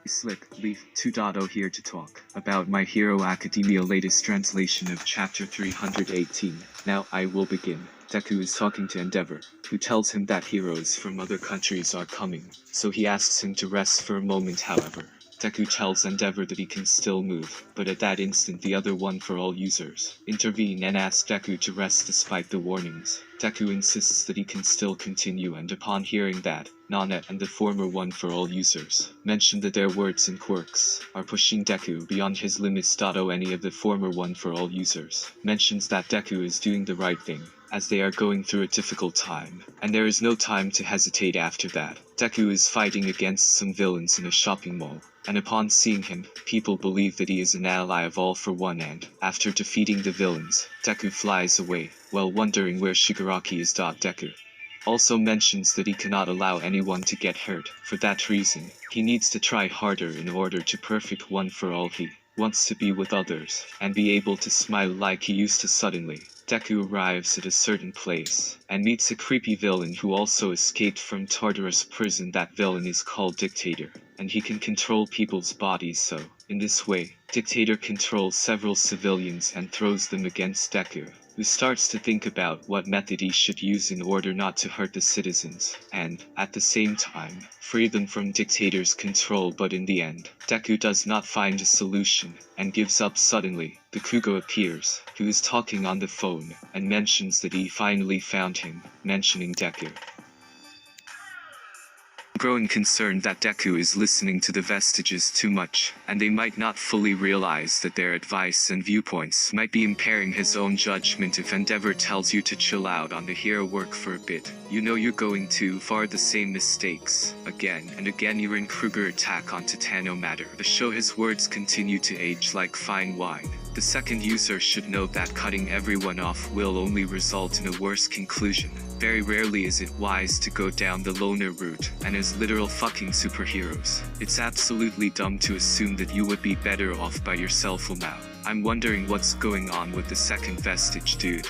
Slick Leaf 2.0 here to talk about My Hero Academia latest translation of chapter 318. Now I will begin. Deku is talking to Endeavor, who tells him that heroes from other countries are coming, so he asks him to rest for a moment. However, Deku tells Endeavor that he can still move, but at that instant the other One for All users intervene and ask Deku to rest despite the warnings. Deku insists that he can still continue, and upon hearing that, Nana and the former One for All users mention that their words and quirks are pushing Deku beyond his limits. Any of the former One for All users mentions that Deku is doing the right thing, as they are going through a difficult time, and there is no time to hesitate after that. Deku is fighting against some villains in a shopping mall, and upon seeing him, people believe that he is an ally of All for One, and, after defeating the villains, Deku flies away, while wondering where Shigaraki is. Deku also mentions that he cannot allow anyone to get hurt. For that reason, he needs to try harder in order to perfect One for All. He wants to be with others, and be able to smile like he used to. Suddenly, Deku arrives at a certain place, and meets a creepy villain who also escaped from Tartarus prison. That villain is called Dictator, and he can control people's bodies, so, in this way, Dictator controls several civilians and throws them against Deku, who starts to think about what method he should use in order not to hurt the citizens, and, at the same time, free them from Dictator's control. But in the end, Deku does not find a solution, and gives up. Suddenly, Bakugo appears, who is talking on the phone, and mentions that he finally found him, mentioning Deku. Growing concerned that Deku is listening to the Vestiges too much, and they might not fully realize that their advice and viewpoints might be impairing his own judgment. If Endeavor tells you to chill out on the hero work for a bit, you know you're going too far. The same mistakes, again and again. You're in Kruger attack on Titan. No matter the show, his words continue to age like fine wine. The second user should note that cutting everyone off will only result in a worse conclusion. Very rarely is it wise to go down the loner route, and as literal fucking superheroes, it's absolutely dumb to assume that you would be better off by yourself. Well, now, I'm wondering what's going on with the second vestige dude.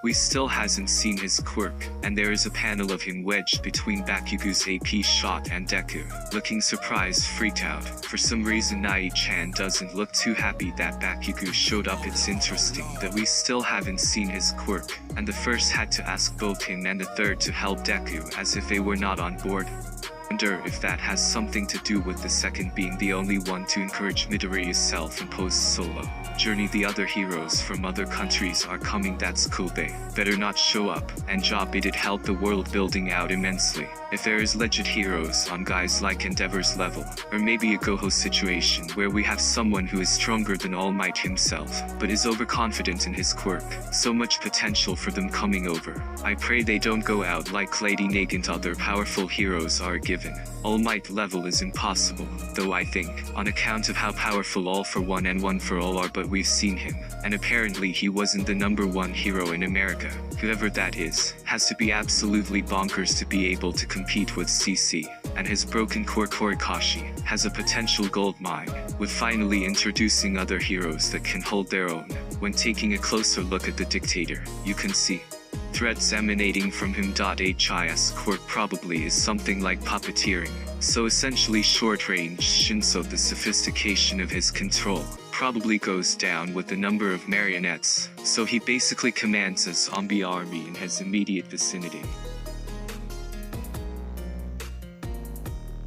We still hasn't seen his quirk, and there is a panel of him wedged between Bakugo's AP shot and Deku, looking surprised, freaked out. For some reason Nai-chan doesn't look too happy that Bakugo showed up. It's interesting that we still haven't seen his quirk, and the first had to ask both him and the third to help Deku as if they were not on board. Wonder if that has something to do with the second being the only one to encourage Midoriya's self-imposed solo journey. The other heroes from other countries are coming. That's cool. They better not show up, and job it'd help the world building out immensely. If there is legit heroes on guys like Endeavor's level, or maybe a Goho situation where we have someone who is stronger than All Might himself, but is overconfident in his quirk, so much potential for them coming over. I pray they don't go out like Lady Nagant. Other powerful heroes are given. All Might level is impossible, though I think, on account of how powerful All for One and One for All are. But we've seen him, and apparently he wasn't the #1 hero in America. Whoever that is, has to be absolutely bonkers to be able to compete with CC, and his broken core. Horikoshi has a potential gold mine, with finally introducing other heroes that can hold their own. When taking a closer look at the Dictator, you can see threats emanating from him. His quirk probably is something like puppeteering, so essentially short-range Shinso. The sophistication of his control probably goes down with the number of marionettes, so he basically commands a zombie army in his immediate vicinity.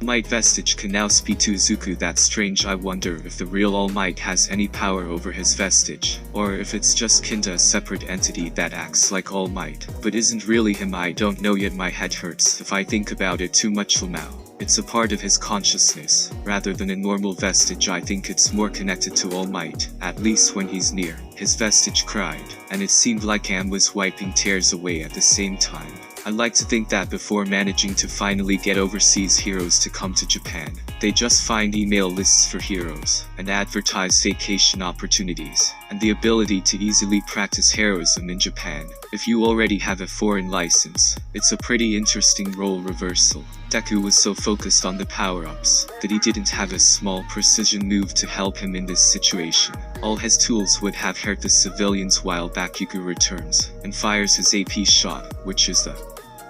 Might vestige can now speak to Izuku. That's strange. I wonder if the real All Might has any power over his vestige, or if it's just kinda a separate entity that acts like All Might, but isn't really him. I don't know yet. My head hurts if I think about it too much. Now, it's a part of his consciousness, rather than a normal vestige. I think it's more connected to All Might, at least when he's near. His vestige cried, and it seemed like Am was wiping tears away at the same time. I like to think that before managing to finally get overseas heroes to come to Japan, they just find email lists for heroes, and advertise vacation opportunities, and the ability to easily practice heroism in Japan. If you already have a foreign license, it's a pretty interesting role reversal. Deku was so focused on the power-ups that he didn't have a small precision move to help him in this situation. All his tools would have hurt the civilians while Bakugo returns and fires his AP shot, which is the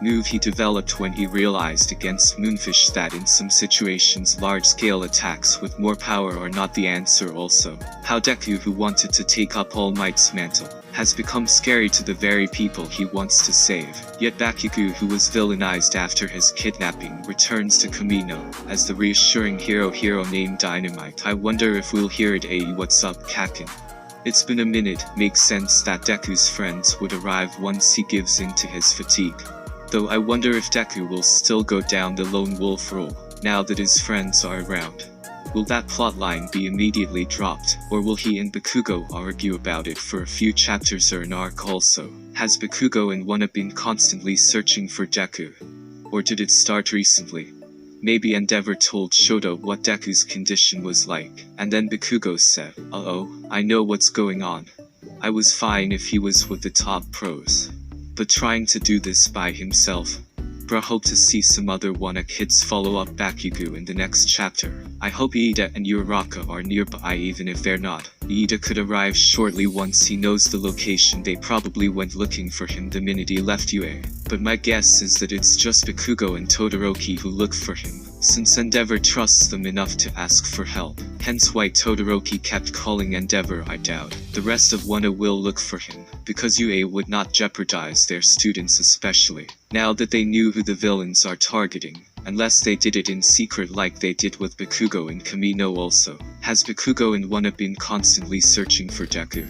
move he developed when he realized against Moonfish that in some situations large-scale attacks with more power are not the answer. Also, how Deku, who wanted to take up All Might's mantle, has become scary to the very people he wants to save. Yet Bakugo, who was villainized after his kidnapping, returns to Kamino as the reassuring hero named Dynamite. I wonder if we'll hear it. Hey, what's up, Kakin? It's been a minute. Makes sense that Deku's friends would arrive once he gives in to his fatigue. Though I wonder if Deku will still go down the lone wolf role, now that his friends are around. Will that plotline be immediately dropped, or will he and Bakugo argue about it for a few chapters or an arc also? Has Bakugo and Wanna been constantly searching for Deku? Or did it start recently? Maybe Endeavor told Shoto what Deku's condition was like, and then Bakugo said, "Uh-oh, I know what's going on. I was fine if he was with the top pros. But trying to do this by himself? Bruh, hope to see some other Wanna kids follow up Bakugo in the next chapter. I hope Iida and Uraraka are nearby, even if they're not. Iida could arrive shortly once he knows the location. They probably went looking for him the minute he left UA. But my guess is that it's just Bakugo and Todoroki who look for him, since Endeavor trusts them enough to ask for help. Hence why Todoroki kept calling Endeavor. I doubt the rest of Wanna will look for him, because UA would not jeopardize their students, especially now that they knew who the villains are targeting, unless they did it in secret like they did with Bakugo and Kamino. Also, has Bakugo and Wanna been constantly searching for Deku?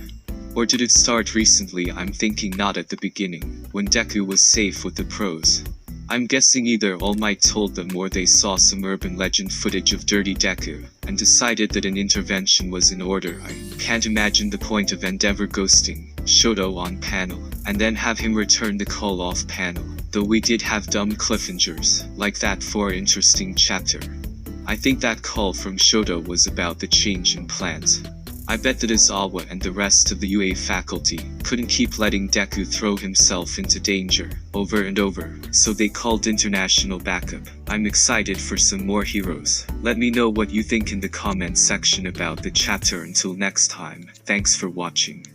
Or did it start recently? I'm thinking not at the beginning, when Deku was safe with the pros. I'm guessing either All Might told them or they saw some urban legend footage of Dirty Deku, and decided that an intervention was in order. I can't imagine the point of Endeavor ghosting Shoto on panel, and then have him return the call off panel, though we did have dumb cliffhangers like that for interesting chapter. I think that call from Shoto was about the change in plans. I bet that Izawa and the rest of the UA faculty couldn't keep letting Deku throw himself into danger over and over, so they called international backup. I'm excited for some more heroes. Let me know what you think in the comment section about the chapter. Until next time, thanks for watching.